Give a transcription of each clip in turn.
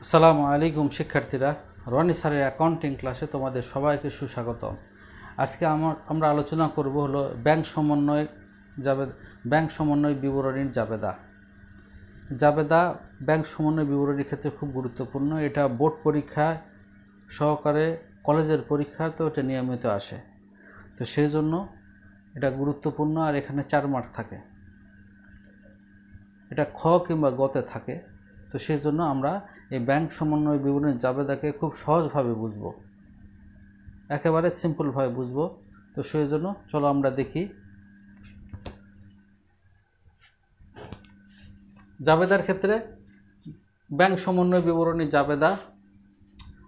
আসসালামু আলাইকুম শিক্ষার্থীরা, রনি স্যারের অ্যাকাউন্টিং ক্লাসে তোমাদের সবাইকে সুস্বাগত। আজকে আমরা আলোচনা করব হলো ব্যাংক সমন্বয় বিবরণীর জাবেদা ব্যাংক সমন্বয় বিবরণীর ক্ষেত্রে খুব গুরুত্বপূর্ণ। এটা বোর্ড পরীক্ষা সহকারে কলেজের পরীক্ষাতেও এটা নিয়মিত আসে, তো সেই জন্য এটা গুরুত্বপূর্ণ। আর এখানে 4 মার্ক থাকে, এটা খ কিংবা গতে থাকে। তো সেই জন্য আমরা এই ব্যাংক সমন্বয় বিবরণীর জাবেদাকে খুব সহজভাবে বুঝব, একেবারে সিম্পলভাবে বুঝব। তো সেই জন্য চলো আমরা দেখি জাবেদার ক্ষেত্রে ব্যাংক সমন্বয় বিবরণী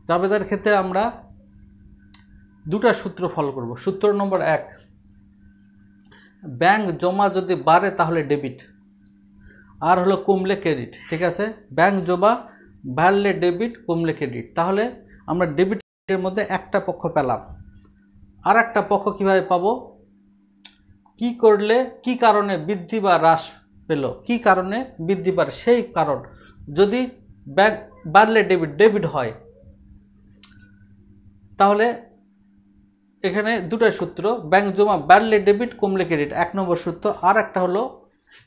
জাবেদার ক্ষেত্রে আমরা দুটা সূত্র ফলো করব। সূত্র নম্বর 1, ব্যাংক জমা যদি বাড়ে তাহলে ডেবিট, আর হলো কমলে ক্রেডিট। ঠিক আছে, ব্যাংক জমা বাড়লে ডেবিট, কমলে ক্রেডিট। তাহলে আমরা ডেবিটের মধ্যে একটা পক্ষ পেলাম, আর একটা পক্ষ কীভাবে পাবো? কি করলে কি কারণে বৃদ্ধি বা হ্রাস পেল, কি কারণে বৃদ্ধি বাড়ে সেই কারণ। যদি ব্যাংক বাড়লে ডেবিট হয়, তাহলে এখানে দুটো সূত্র, ব্যাংক জমা বাড়লে ডেবিট, কমলে ক্রেডিট 1 নম্বর সূত্র। আর একটা হলো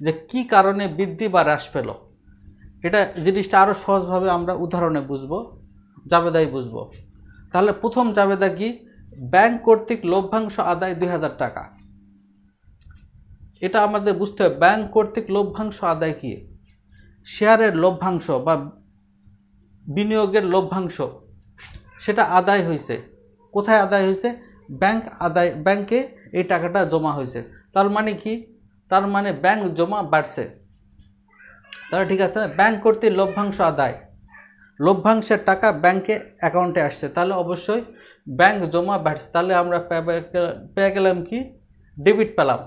যে কি কারণে বৃদ্ধি বা হ্রাস পেল। এটা জিনিসটা আরও সহজভাবে আমরা উদাহরণে বুঝবো, জাবেদাই বুঝবো। তাহলে প্রথম জাবেদা কি? ব্যাংক কর্তৃক লভ্যাংশ আদায় 2000 টাকা। এটা আমাদের বুঝতে হবে, ব্যাংক কর্তৃক লভ্যাংশ আদায় কি? শেয়ারের লভ্যাংশ বা বিনিয়োগের লভ্যাংশ, সেটা আদায় হয়েছে। কোথায় আদায় হয়েছে? ব্যাংকে এই টাকাটা জমা হয়েছে। তার মানে কি? তার মানে ব্যাংক জমা বাড়ছে। তাহলে ঠিক আছে, ব্যাংক কর্তৃক লভ্যাংশ আদায়, লভ্যাংশের টাকা ব্যাংকে অ্যাকাউন্টে আসছে, তাহলে অবশ্যই ব্যাংক জমা বাড়ছে। তাহলে আমরা পেয়ে গেলাম কি? ডেবিট পেলাম।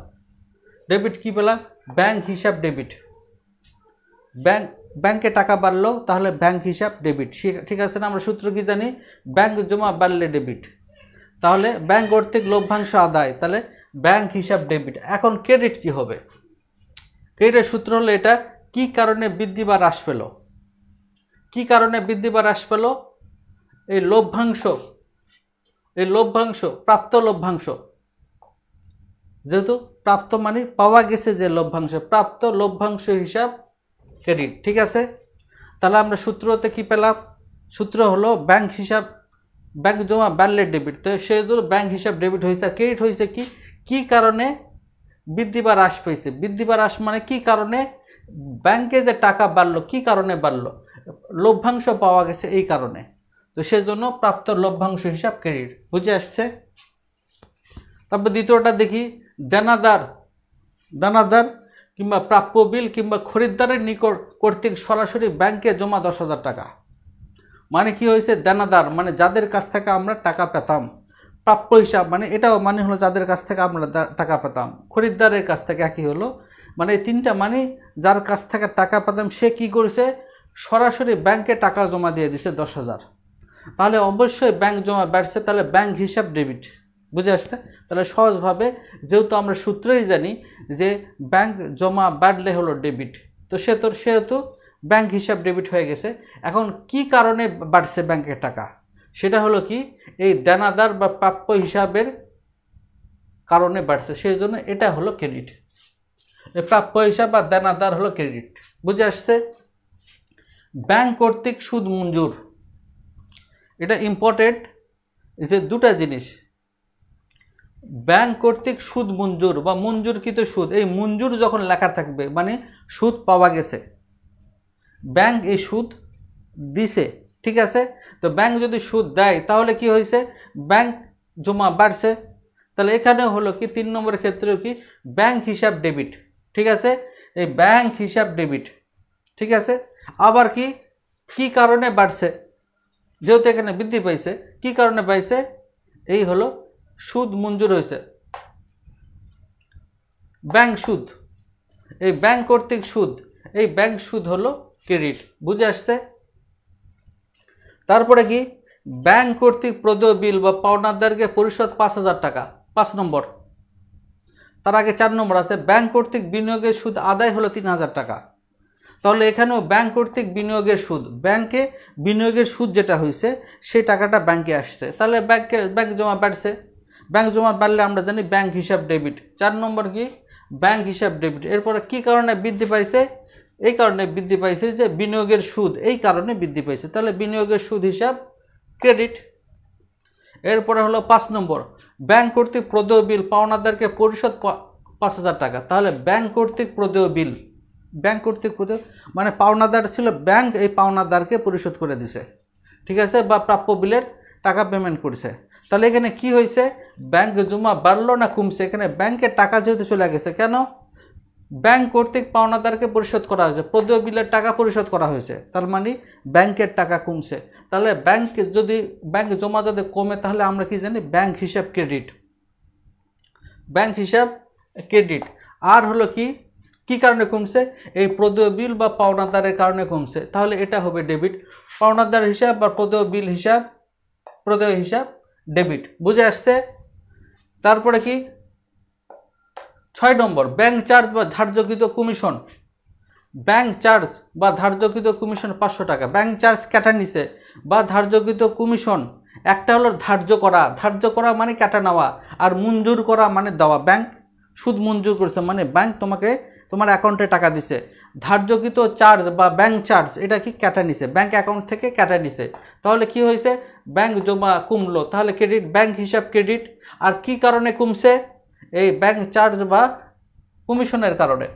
ডেবিট কি পেলাম? ব্যাংক হিসাব ডেবিট। ব্যাংকে টাকা বাড়লো, তাহলে ব্যাংক হিসাব ডেবিট। ঠিক আছে না? আমরা সূত্র কি জানি? ব্যাংক জমা বাড়লে ডেবিট। তাহলে ব্যাংক কর্তৃক লভ্যাংশ আদায়, তাহলে ব্যাংক হিসাব ডেবিট। এখন ক্রেডিট কি হবে? ক্রেডিটের সূত্র হলো এটা, কি কারণে বৃদ্ধি বা হ্রাস পেল। কি কারণে বৃদ্ধি বা হ্রাস পেল? এই লভ্যাংশ প্রাপ্ত লভ্যাংশ, যেহেতু প্রাপ্ত মানে পাওয়া গেছে যে লভ্যাংশ, প্রাপ্ত লভ্যাংশ হিসাব ক্রেডিট। ঠিক আছে, তাহলে আমরা সূত্রতে কি পেলাম? সূত্র হলো ব্যাংক জমা বাড়লে ডেবিট, তো সেহেতু ব্যাংক হিসাব ডেবিট হয়েছে। আর ক্রেডিট হয়েছে কি? কি কারণে বৃদ্ধি বা হ্রাস পেয়েছে। বৃদ্ধি বা হ্রাস মানে কি কারণে ব্যাংকে যে টাকা বাড়লো, কি কারণে বাড়লো? লভ্যাংশ পাওয়া গেছে এই কারণে, তো সেজন্য প্রাপ্ত লভ্যাংশ হিসাব ক্রেডিট। বুঝে আসছে? তারপর দ্বিতীয়টা দেখি, দানাদার কিংবা প্রাপ্য বিল কিংবা খরিদ্দারের নিকট কর্তৃক সরাসরি ব্যাংকে জমা 10,000 টাকা। মানে কি হয়েছে? দানাদার মানে যাদের কাছ থেকে আমরা টাকা পেতাম, প্রাপ্য হিসাব মানে এটাও মানে হলো যাদের কাছ থেকে আমরা টাকা পেতাম, খরিদ্দারের কাছ থেকে একই হলো। মানে এই তিনটা মানে যার কাছ থেকে টাকা পেতাম সে কি করেছে? সরাসরি ব্যাংকে টাকা জমা দিয়ে দিছে 10,000। তাহলে অবশ্যই ব্যাংক জমা বাড়ছে, তাহলে ব্যাংক হিসাব ডেবিট। বুঝে আসছে? তাহলে সহজভাবে, যেহেতু আমরা সূত্রই জানি যে ব্যাংক জমা বাড়লে হলো ডেবিট, তো সেহেতু ব্যাংক হিসাব ডেবিট হয়ে গেছে। এখন কি কারণে বাড়ছে ব্যাংকের টাকা? সেটা হলো কি? এই দেনাদার বা প্রাপ্য হিসাবের কারণে বাড়ছে, সেই জন্য এটা হলো ক্রেডিট। প্রাপ্য হিসাব বা দেনাদার হলো ক্রেডিট। বুঝে আসছে? ব্যাংক কর্তৃক সুদ মঞ্জুর, এটা ইম্পর্টেন্ট যে দুটা জিনিস। ব্যাংক কর্তৃক সুদ মঞ্জুর বা মঞ্জুরকৃত সুদ, এই মঞ্জুর যখন লেখা থাকবে মানে সুদ পাওয়া গেছে, ব্যাংক এই সুদ দিছে। ঠিক আছে, তো ব্যাংক যদি সুদ দেয় তাহলে কি হয়েছে? ব্যাংক জমা বাড়ছে। তাহলে এখানে হলো কি 3 নম্বরের ক্ষেত্রেও কি? ব্যাংক হিসাব ডেবিট। ঠিক আছে, এই ব্যাংক হিসাব ডেবিট। ঠিক আছে, আবার কি কারণে বাড়ছে? যেহেতু এখানে বৃদ্ধি পাইছে, কি কারণে পাইছে? এই হলো সুদ মঞ্জুর হয়েছে, ব্যাংক সুদ, এই ব্যাংক কর্তৃক সুদ, এই ব্যাংক সুদ হলো ক্রেডিট। বুঝে আসছে? তারপরে কি? ব্যাংক কর্তৃক প্রদেয় বিল বা পাওনাদারকে পরিশোধ 5,000 টাকা, 5 নম্বর। তার আগে 4 নম্বর আছে, ব্যাংক কর্তৃক বিনিয়োগের সুদ আদায় হলো 3,000 টাকা। তাহলে এখানেও ব্যাংক কর্তৃক বিনিয়োগের সুদ, ব্যাংকে বিনিয়োগের সুদ যেটা হয়েছে সেই টাকাটা ব্যাংকে আসছে, তাহলে ব্যাংক জমা বাড়ছে। ব্যাংক জমা বাড়লে আমরা জানি ব্যাংক হিসাব ডেবিট। 4 নম্বর কি ব্যাংক হিসাব ডেবিট। এরপরে কি কারণে বৃদ্ধি পাইছে? এই কারণে বৃদ্ধি পাইছে যে বিনিয়োগের সুদ এই কারণে বৃদ্ধি পাইছে, তাহলে বিনিয়োগের সুদ হিসাব ক্রেডিট। এরপরে হলো 5 নম্বর ব্যাংক কর্তৃক প্রদেয় বিল পাওনাদারকে পরিশোধ 5,000 টাকা। তাহলে ব্যাংক কর্তৃক প্রদেয় বিল, ব্যাংক কর্তৃক প্রদেয় মানে পাওনাদার ছিল ব্যাংক, এই পাওনাদারকে পরিশোধ করে দিছে, ঠিক আছে, বা প্রাপ্য বিলের টাকা পেমেন্ট করছে। তাহলে এখানে কি হয়েছে? ব্যাংক জমা বাড়লো না কমছে? এখানে ব্যাংকের টাকা যেহেতু চলে গেছে, কেন? ব্যাংক কর্তৃক পাওনাদারকে পরিশোধ করা হয়েছে, প্রদেয় বিলের টাকা পরিশোধ করা হয়েছে, তার মানে ব্যাংকের টাকা কমছে। তাহলে ব্যাংক জমা যদি কমে তাহলে আমরা কি জানি? ব্যাংক হিসাব ক্রেডিট, ব্যাংক হিসাব ক্রেডিট। আর হলো কি কারণে কমছে? এই প্রদেয় বিল বা পাওনাদারের কারণে কমছে, তাহলে এটা হবে ডেবিট। পাওনাদার হিসাব বা প্রদেয় বিল হিসাব, প্রদেয় হিসাব ডেবিট। বুঝে আসছে? তারপরে কি 6 নম্বর ব্যাংক চার্জ বা ধার্যকৃত কমিশন। ব্যাংক চার্জ বা ধার্যকৃত কমিশন 500 টাকা। ব্যাংক চার্জ কাটা নিছে বা ধার্যকৃত কমিশন, একটা হলো ধার্য করা মানে কাটা নেওয়া, আর মঞ্জুর করা মানে দেওয়া। ব্যাংক সুদ মঞ্জুর করছে মানে ব্যাংক তোমাকে তোমার অ্যাকাউন্টে টাকা দিছে। ধার্যকৃত চার্জ বা ব্যাংক চার্জ এটা কি কাটা নিছে, ব্যাংক অ্যাকাউন্ট থেকে কাটা নিছে, তাহলে কি হয়েছে? ব্যাংক জমা কমলো, তাহলে ক্রেডিট, ব্যাংক হিসাব ক্রেডিট। আর কি কারণে কমছে? এই ব্যাংক চার্জ বা কমিশনের কারণে।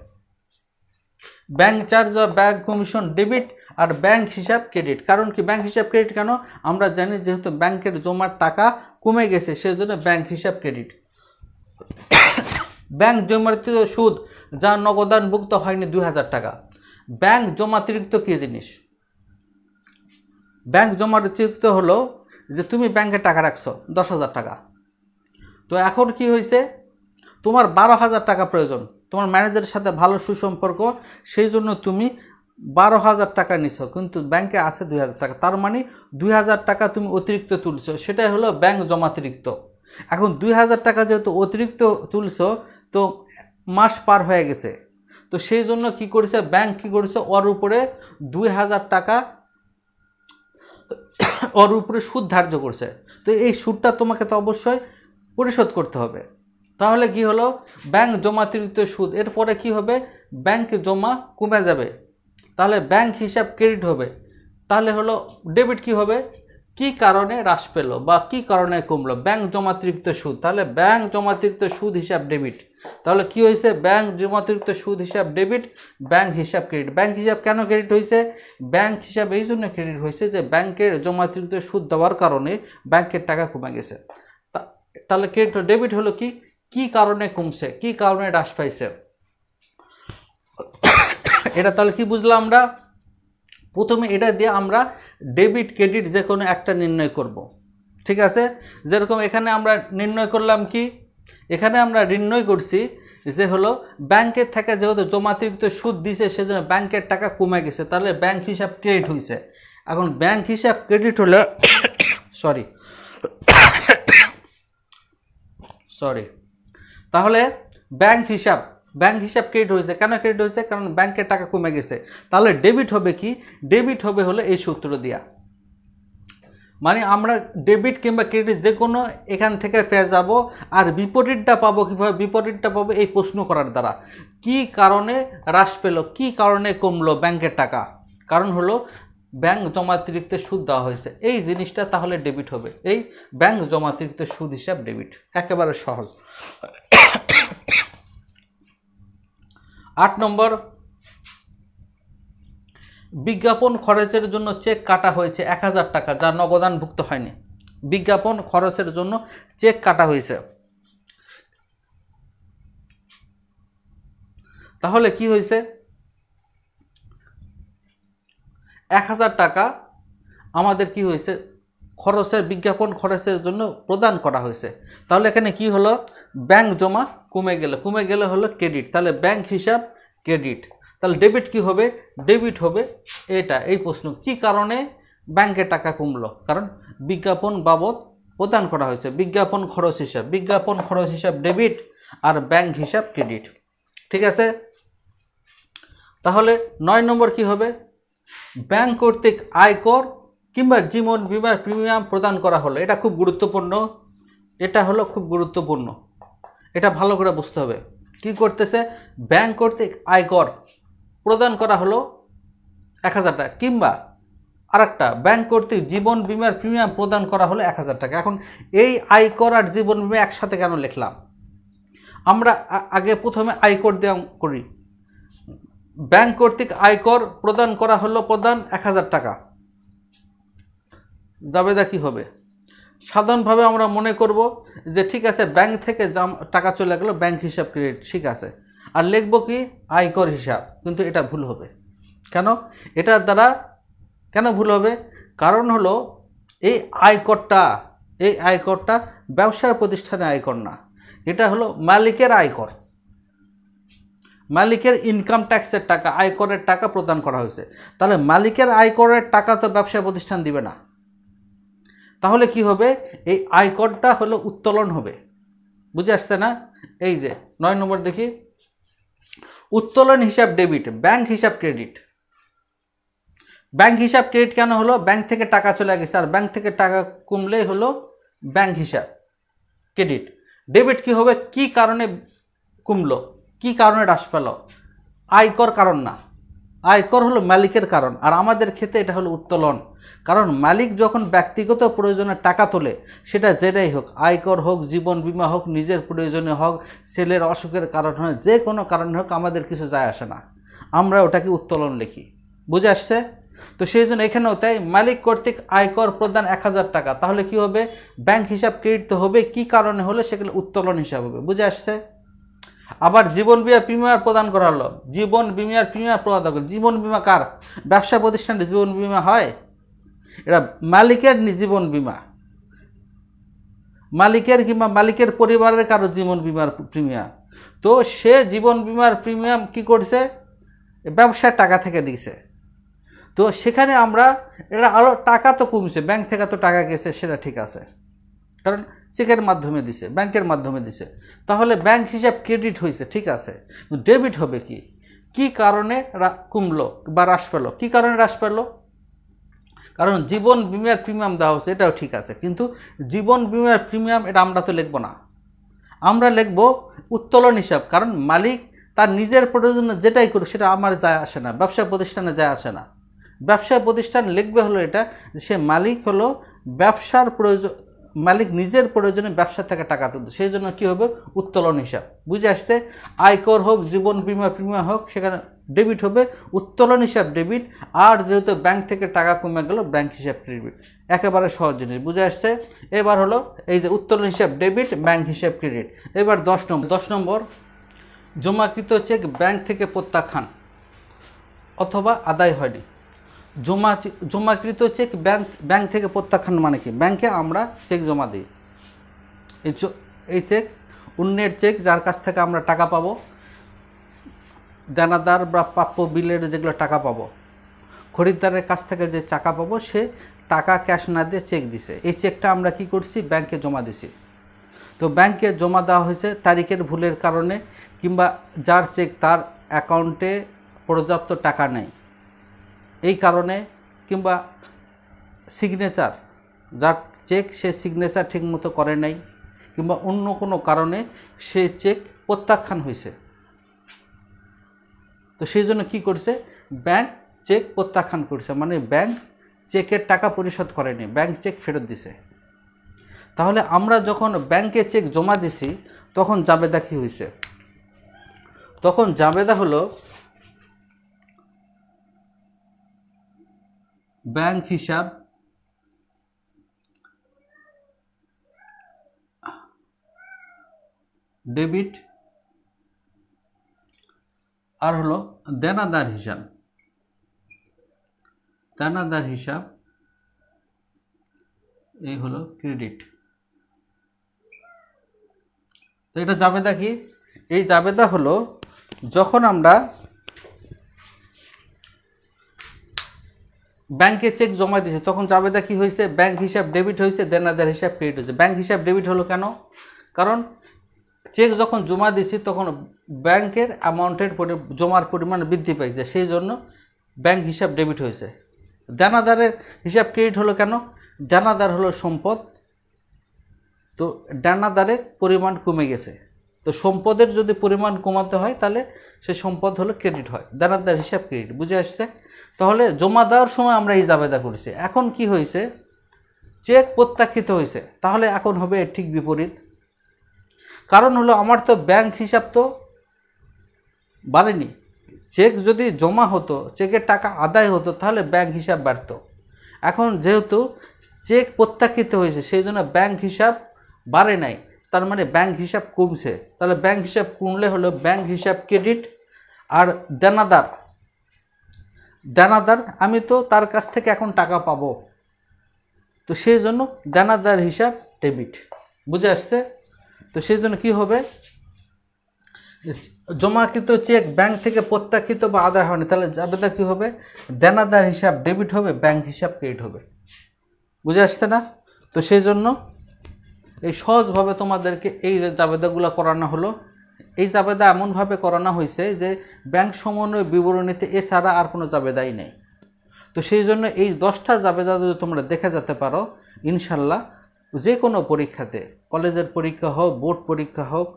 ব্যাংক চার্জ বা ব্যাংক কমিশন ডেবিট আর ব্যাংক হিসাব ক্রেডিট। কারণ কি ব্যাংক হিসাব ক্রেডিট কেন? আমরা জানি যেহেতু ব্যাংকের জমার টাকা কমে গেছে সেজন্য ব্যাংক হিসাব ক্রেডিট। ব্যাংক জমাতিরিক্ত সুদ যা নগদানভুক্ত হয়নি 2000 টাকা। ব্যাংক জমাতিরিক্ত কি জিনিস? ব্যাংক জমাতিরিক্ত হলো যে তুমি ব্যাংকে টাকা রাখছো 10,000 টাকা, তো এখন কি হয়েছে? তোমার 12,000 টাকা প্রয়োজন, তোমার ম্যানেজারের সাথে ভালো সুসম্পর্ক, সেই জন্য তুমি 12,000 টাকা নিছো, কিন্তু ব্যাংকে আছে 2,000 টাকা, তার মানে 2,000 টাকা তুমি অতিরিক্ত তুলছো, সেটাই হলো ব্যাংক জমাতিরিক্ত। এখন 2,000 টাকা যেহেতু অতিরিক্ত তুলছো, তো মাস পার হয়ে গেছে, তো সেই জন্য কি করেছে ব্যাংক? কি করেছে? ওর উপরে 2,000 টাকা ওর উপরে সুদ ধার্য করছে, তো এই সুদটা তোমাকে তো অবশ্যই পরিশোধ করতে হবে। তাহলে কি হলো? ব্যাংক জমাতিরিক্ত সুদ। এরপরে কি হবে? ব্যাংক জমা কমে যাবে, তাহলে ব্যাংক হিসাব ক্রেডিট হবে। তাহলে হলো ডেবিট কি হবে? কি কারণে হ্রাস পেল বা কি কারণে কমলো? ব্যাংক জমাতিরিক্ত সুদ, তাহলে ব্যাংক জমাতিরিক্ত সুদ হিসাব ডেবিট। তাহলে কি হয়েছে? ব্যাংক জমাতিরিক্ত সুদ হিসাব ডেবিট, ব্যাংক হিসাব ক্রেডিট। ব্যাংক হিসাব কেন ক্রেডিট হয়েছে? ব্যাংক হিসাব এই জন্য ক্রেডিট হয়েছে যে ব্যাংকের জমাতিরিক্ত সুদ দেওয়ার কারণে ব্যাংকের টাকা কমে গেছে। তাহলে ক্রেডিট ডেবিট হলো কি কারণে কমছে, কি কারণে হ্রাস পাইছে, এটা তাহলে কি বুঝলাম আমরা? প্রথমে এটা দিয়ে আমরা ডেবিট ক্রেডিট যে কোনো একটা নির্ণয় করব, ঠিক আছে? যেরকম এখানে আমরা নির্ণয় করলাম কি? এখানে আমরা নির্ণয় করছি যে হলো ব্যাংকের থেকে যেহেতু জমাতিরিক্ত সুদ দিছে সেজন্য ব্যাংকের টাকা কমে গেছে, তাহলে ব্যাংক হিসাব ক্রেডিট হয়েছে। এখন ব্যাংক হিসাব ক্রেডিট হলে সরি তাহলে ব্যাংক হিসাব ক্রেডিট হয়েছে। কেন ক্রেডিট হয়েছে? কারণ ব্যাংকের টাকা কমে গেছে। তাহলে ডেবিট হবে কি? ডেবিট হবে হলো এই সূত্র দিয়া, মানে আমরা ডেবিট কিংবা ক্রেডিট যে কোনো এখান থেকে পেয়ে যাব। আর বিপরীতটা পাবো কীভাবে? বিপরীতটা পাবো এই প্রশ্ন করার দ্বারা। কি কারণে হ্রাস পেল, কি কারণে কমলো ব্যাংকের টাকা? কারণ হলো ব্যাংক জমাতিরিক্ত সুদ দেওয়া হয়েছে, এই জিনিসটা তাহলে ডেবিট হবে। এই ব্যাংক জমাতিরিক্ত সুদ হিসাব ডেবিট, একেবারে সহজ। 8 নম্বর বিজ্ঞাপন খরচের জন্য চেক কাটা হয়েছে 1000 টাকা, যা নগদানভুক্ত হয়নি। বিজ্ঞাপন খরচের জন্য চেক কাটা হয়েছে, তাহলে কি হয়েছে? 1000 টাকা আমাদের কি হয়েছে? খরচের, বিজ্ঞাপন খরচের জন্য প্রদান করা হয়েছে। তাহলে এখানে কি হলো? ব্যাংক জমা কমে গেলে হলো ক্রেডিট, তাহলে ব্যাংক হিসাব ক্রেডিট। তাহলে ডেবিট কি হবে? ডেবিট হবে এটা। এই প্রশ্ন কি কারণে ব্যাংকের টাকা কমলো? কারণ বিজ্ঞাপন বাবদ প্রদান করা হয়েছে, বিজ্ঞাপন খরচ হিসাব ডেবিট আর ব্যাংক হিসাব ক্রেডিট, ঠিক আছে? তাহলে 9 নম্বর কি হবে? ব্যাংক কর্তৃক আয়কর কিংবা জীবন বীমার প্রিমিয়াম প্রদান করা হলো। এটা খুব গুরুত্বপূর্ণ, এটা হলো খুব গুরুত্বপূর্ণ, এটা ভালো করে বুঝতে হবে। কি করতেছে? ব্যাংক কর্তৃক আয়কর প্রদান করা হলো 1000 টাকা, কিংবা আরেকটা ব্যাংক কর্তৃক জীবন বীমার প্রিমিয়াম প্রদান করা হলো 1000 টাকা। এখন এই আয়কর আর জীবন বীমা একসাথে কেন লিখলাম? আমরা আগে প্রথমে আয়কর দিয়ে করি। ব্যাংক কর্তৃক আয়কর প্রদান করা হলো 1000 টাকা। জাবেদা কি হবে? সাধারণভাবে আমরা মনে করব যে ঠিক আছে, ব্যাংক থেকে টাকা চলে গেল, ব্যাংক হিসাব ক্রেডিট, ঠিক আছে, আর লিখব কি? আয়কর হিসাব। কিন্তু এটা ভুল হবে। কেন? এটার দ্বারা কেন ভুল হবে? কারণ হলো এই আয়করটা ব্যবসার প্রতিষ্ঠানে আয়কর না, এটা হলো মালিকের আয়কর, মালিকের ইনকাম ট্যাক্সের টাকা, আয়করের টাকা প্রদান করা হয়েছে। তাহলে মালিকের আয়করের টাকা তো ব্যবসা প্রতিষ্ঠান দিবে না। তাহলে কি হবে? এই আয়করটা হলো উত্তোলন হবে। বুঝে আসছে না? এই যে 9 নম্বর দেখি, উত্তোলন হিসাব ডেবিট, ব্যাংক হিসাব ক্রেডিট। ব্যাংক হিসাব ক্রেডিট কেন হলো? ব্যাংক থেকে টাকা চলে গেছে, আর ব্যাংক থেকে টাকা কমলেই হলো ব্যাংক হিসাব ক্রেডিট। ডেবিট কি হবে? কি কারণে কমলো, কি কারণে হ্রাস পেল? আয়কর কারণ না, আয়কর হলো মালিকের কারণ। আর আমাদের ক্ষেত্রে এটা হলো উত্তোলন। কারণ মালিক যখন ব্যক্তিগত প্রয়োজনে টাকা তোলে, সেটা যেটাই হোক, আয়কর হোক, জীবন বীমা হোক, নিজের প্রয়োজনে হোক, ছেলের অসুখের কারণ হয়, যে কোনো কারণে হোক, আমাদের কিছু যায় আসে না, আমরা ওটাকে উত্তোলন লিখি। বুঝে আসছে? তো সেই জন্য এখানেও তাই, মালিক কর্তৃক আয়কর প্রদান 1000 টাকা। তাহলে কি হবে? ব্যাংক হিসাব ক্রেডিট তো হবে, কি কারণে হলে সেগুলো উত্তোলন হিসাব হবে। বুঝে আসছে? আবার জীবন বীমা প্রিমিয়াম প্রদান করা হলো, জীবন বীমার প্রিমিয়াম প্রদান করা। জীবন বীমা কার? ব্যবসা প্রতিষ্ঠানে জীবন বীমা হয়, এটা মালিকের জীবন বীমা, মালিকের কিংবা মালিকের পরিবারের কারো জীবন বীমার প্রিমিয়াম। তো সে জীবন বীমার প্রিমিয়াম কি করছে? ব্যবসার টাকা থেকে দিছে। তো সেখানে আমরা এটা আরও টাকা তো কমছে, ব্যাংক থেকে তো টাকা গেছে, সেটা ঠিক আছে, কারণ চেকের মাধ্যমে দিছে, ব্যাংকের মাধ্যমে দিছে। তাহলে ব্যাংক হিসাব ক্রেডিট হয়েছে, ঠিক আছে। ডেবিট হবে কি? কি কারণে কমলো বা হ্রাস পেলো? কি কারণে হ্রাস পেলো? কারণ জীবন বীমার প্রিমিয়াম দেওয়া হচ্ছে, এটাও ঠিক আছে, কিন্তু জীবন বীমার প্রিমিয়াম এটা আমরা তো লিখব না, আমরা লিখব উত্তোলন হিসাব। কারণ মালিক তার নিজের প্রয়োজনে যেটাই করুক, সেটা আমার যায় আসে না, ব্যবসা প্রতিষ্ঠানে যায় আসে না। ব্যবসা প্রতিষ্ঠান লিখবে হলো এটা, সে মালিক হলো ব্যবসার প্রয়োজন, মালিক নিজের প্রয়োজনে ব্যবসা থেকে টাকা তুলবে, সেই জন্য কী হবে? উত্তোলন হিসাব। বুঝে আসছে? আয়কর হোক, জীবন বীমা প্রিমিয়াম হোক, সেখানে ডেবিট হবে, উত্তোলন হিসাব ডেবিট। আর যেহেতু ব্যাংক থেকে টাকা কমে গেল, ব্যাংক হিসাব ক্রেডিট। একেবারে সহজ জিনিস। বুঝে আসছে? এবার হলো এই যে উত্তোলন হিসাব ডেবিট, ব্যাংক হিসাব ক্রেডিট। এবার 10 নম্বর, জমাকৃত চেক ব্যাংক থেকে প্রত্যাখ্যান অথবা আদায় হয়নি। জমাকৃত চেক ব্যাংক থেকে প্রত্যাখ্যান মানে কি? ব্যাংকে আমরা চেক জমা দিই, এই চেক অন্যের চেক, যার কাছ থেকে আমরা টাকা পাবো, দেনাদার বা প্রাপ্য বিলের যেগুলো টাকা পাবো, খরিদ্দারের কাছ থেকে যে টাকা পাবো, সে টাকা ক্যাশ না দিয়ে চেক দিছে, এই চেকটা আমরা কি করছি? ব্যাংকে জমা দিছি। তো ব্যাংকে জমা দেওয়া হয়েছে তারিখের ভুলের কারণে, কিংবা যার চেক তার অ্যাকাউন্টে পর্যাপ্ত টাকা নেই এই কারণে, কিংবা সিগনেচার, যার চেক সে সিগনেচার ঠিকমতো করে নাই, কিংবা অন্য কোনো কারণে সে চেক প্রত্যাখ্যান হয়েছে। তো সেই জন্য কী করছে? ব্যাংক চেক প্রত্যাখ্যান করছে, মানে ব্যাংক চেকের টাকা পরিশোধ করেনি, ব্যাংক চেক ফেরত দিছে। তাহলে আমরা যখন ব্যাংকে চেক জমা দিছি, তখন জাবেদা কী হয়েছে? তখন জাবেদা হলো ব্যাংক হিসাব ডেবিট, আর হলো দেনাদার হিসাব, দেনাদার হিসাব, এই হলো ক্রেডিট। তো এটা জাবেদা কি? এই জাবেদা হলো যখন আমরা ব্যাংকে চেক জমা দিয়েছে, তখন জাবেদা কি হয়েছে? ব্যাংক হিসাব ডেবিট হয়েছে, দেনাদার হিসাব ক্রেডিট হয়েছে। ব্যাংক হিসাব ডেবিট হলো কেন? কারণ চেক যখন জমা দিছি তখন ব্যাংকের অ্যামাউন্টের জমার পরিমাণ বৃদ্ধি পাইছে, সেই জন্য ব্যাংক হিসাব ডেবিট হয়েছে। দেনাদারের হিসাব ক্রেডিট হলো কেন? দেনাদার হলো সম্পদ, তো দেনাদারের পরিমাণ কমে গেছে, তো সম্পদের যদি পরিমাণ কমাতে হয় তাহলে সে সম্পদ হলো ক্রেডিট হয়, দেনাদার হিসাব ক্রেডিট। বুঝে আসছে? তাহলে জমা দেওয়ার সময় আমরা এই জাবেদা করেছি। এখন কি হয়েছে? চেক প্রত্যাখ্যিত হয়েছে, তাহলে এখন হবে এর ঠিক বিপরীত। কারণ হলো আমার তো ব্যাংক হিসাব তো বাড়েনি। চেক যদি জমা হতো, চেকের টাকা আদায় হতো, তাহলে ব্যাংক হিসাব বাড়তো। এখন যেহেতু চেক প্রত্যাখ্যিত হয়েছে সেই জন্য ব্যাংক হিসাব বাড়ে নাই, তার মানে ব্যাংক হিসাব কমছে। তাহলে ব্যাংক হিসাব কমলে হলো ব্যাংক হিসাব ক্রেডিট। আর দেনাদার আমি তো তার কাছ থেকে এখন টাকা পাবো, তো সেই জন্য দেনাদার হিসাব ডেবিট। বুঝে আসছে? তো সেই জন্য কী হবে? জমাকৃত চেক ব্যাংক থেকে প্রত্যাখ্যিত বা আদায় হয়নি, তাহলে জাবেদা কী হবে? দেনাদার হিসাব ডেবিট হবে, ব্যাংক হিসাব ক্রেডিট হবে। বুঝে আসছে না? তো সেই জন্য এই সহজভাবে তোমাদেরকে এই যে জাবেদাগুলো করানো হলো, এই জাবেদা এমনভাবে করানো হয়েছে যে ব্যাংক সমন্বয় বিবরণীতে এছাড়া আর কোনো জাবেদাই নেই। তো সেই জন্য এই 10টা জাবেদা যদি তোমরা দেখে যেতে পারো, ইনশাল্লাহ যে কোনো পরীক্ষাতে, কলেজের পরীক্ষা হোক, বোর্ড পরীক্ষা হোক,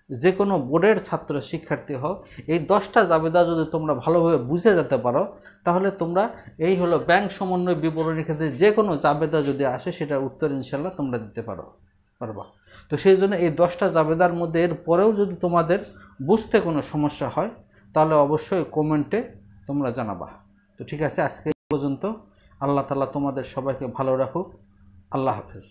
যে কোনো বোর্ডের ছাত্র শিক্ষার্থী হোক, এই 10টা জাবেদা যদি তোমরা ভালোভাবে বুঝে যেতে পারো, তাহলে তোমরা এই হলো ব্যাংক সমন্বয় বিবরণীর ক্ষেত্রে যে কোনো জাবেদা যদি আসে সেটার উত্তর ইনশাল্লাহ তোমরা দিতে পারবা। তো সেই জন্য এই 10টা জাবেদার মধ্যে এর পরেও যদি তোমাদের বুঝতে কোনো সমস্যা হয় তাহলে অবশ্যই কমেন্টে তোমরা জানাবা। তো ঠিক আছে, আজকে পর্যন্ত। আল্লাহ তাআলা তোমাদের সবাইকে ভালো রাখুক। আল্লাহ হাফেজ।